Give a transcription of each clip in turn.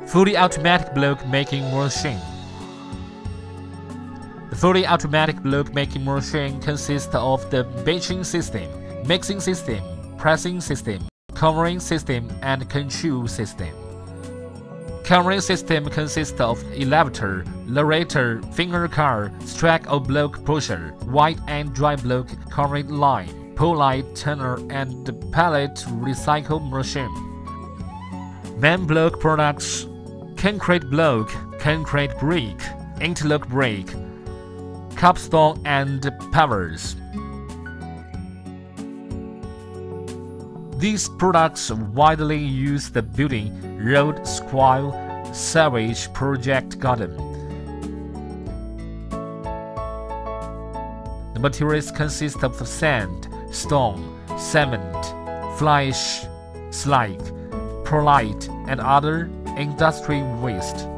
Fully automatic block making machine. The fully automatic block making machine consists of the batching system, mixing system, pressing system, covering system, and control system. Covering system consists of elevator, lowerator, finger car, stack or block pusher, wet and dry block covering line, pull light turner, and pallet recycle machine. Main block products: concrete block, concrete brick, interlock brick, capstone, and pavers. These products are widely used in building road, square, sewage project garden. The materials consist of sand, stone, cement, fly-ash, slag, perlite, and other industry waste.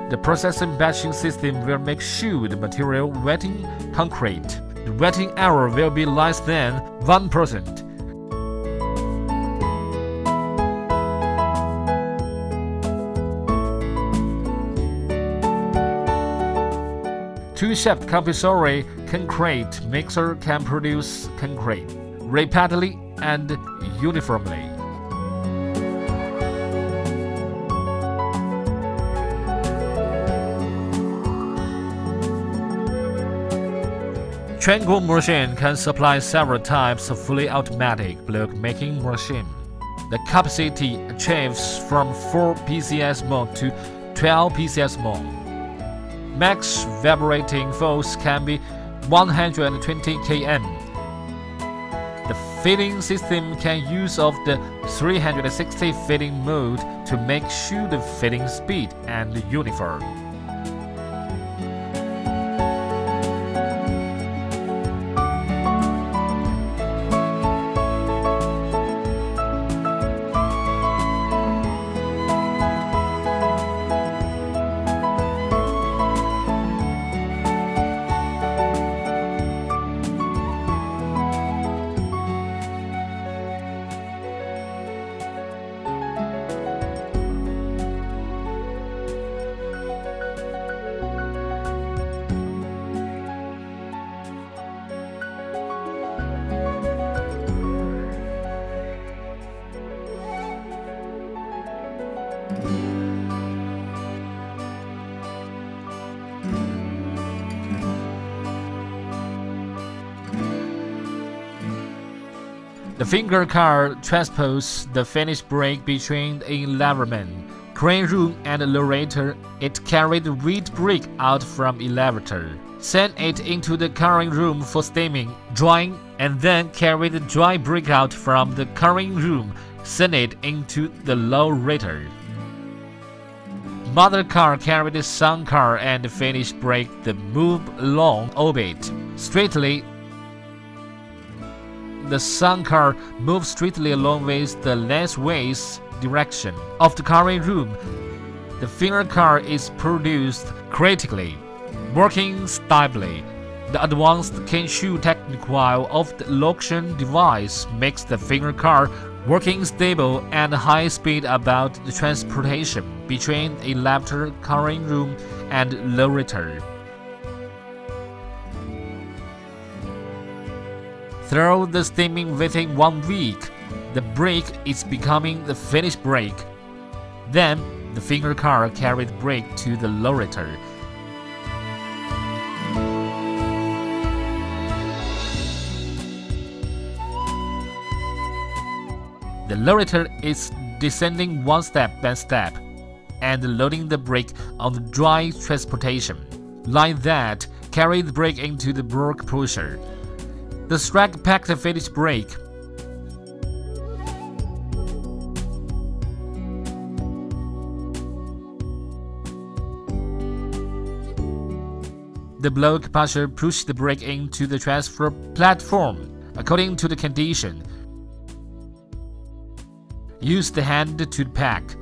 The processing batching system will make sure the material wetting concrete. The wetting error will be less than 1%. Two-shaft compulsory concrete mixer can produce concrete rapidly and uniformly. Triangle machine can supply several types of fully automatic block making machine. The capacity achieves from 4 PCS more to 12 PCS more. Max vibrating force can be 120 kN. The feeding system can use of the 360 feeding mode to make sure the feeding speed and uniform. The finger car transports the finished brick between the elevator, crane room, and lowerator. It carried the wet brick out from elevator, sent it into the curing room for steaming, drying, and then carried the dry brick out from the curing room, sent it into the lowerator. Mother car carried the son car and finished brick that moved along orbit straightly. The son car moves straightly along with the lengthways direction of the curing room. The finger car is produced critically, working stably. The advanced control technique of the location device makes the finger car working stable and high speed about the transportation between the elevator, curing room, and lowerator. Through the steaming within 1 week, the brick is becoming the finished brick. Then, the finger car carried brick to the lowerator. The lowerator is descending one step by step and loading the brick on the dry transportation. Like that, carry the brick into the block pusher. The strike packed the finished brick. The block pusher pushed the brick into the transfer platform according to the condition. Use the hand to pack.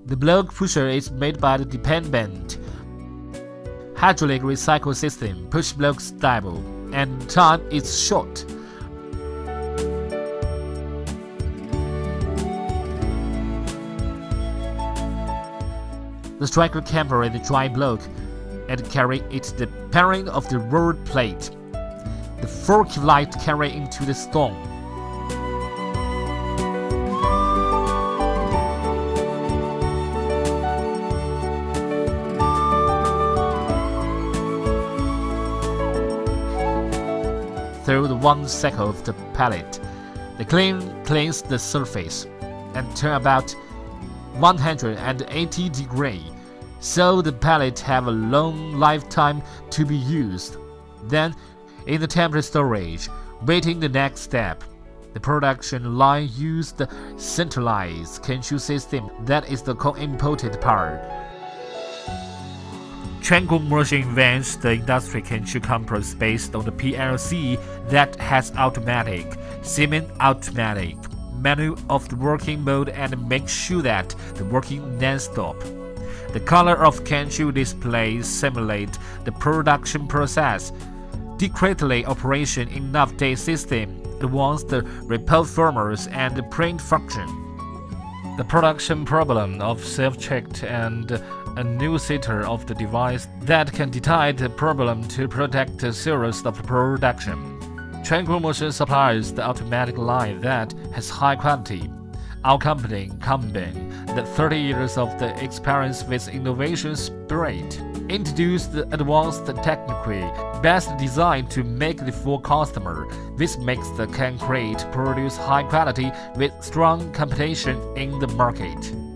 The block pusher is made by the dependent hydraulic recycle system, push block stable, and time is short. The striker can operate the dry block and carry it to the parent of the rolled plate. The fork light carry into the stone. Through the one cycle of the pallet, the cleans the surface and turn about 180 degrees, so the pallet have a long lifetime to be used. Then, in the temporary storage, waiting the next step, the production line used the centralized Quanzhou system that is the co-imported part. Tranquil motion invents the industry Quanzhou compress based on the PLC that has automatic, semi-automatic, manual of the working mode and make sure that the working non-stop. The color of Quanzhou displays simulate the production process. Discretely operation enough day system advanced the report formers and the print function. The production problem of self-checked and a new setter of the device that can detect the problem to protect the series of the production. Tranquil Motion supplies the automatic line that has high quality. Our company combines the 30 years of the experience with innovation spirit, introduced the advanced technically best design to make it for customer. This makes the concrete produce high quality with strong competition in the market.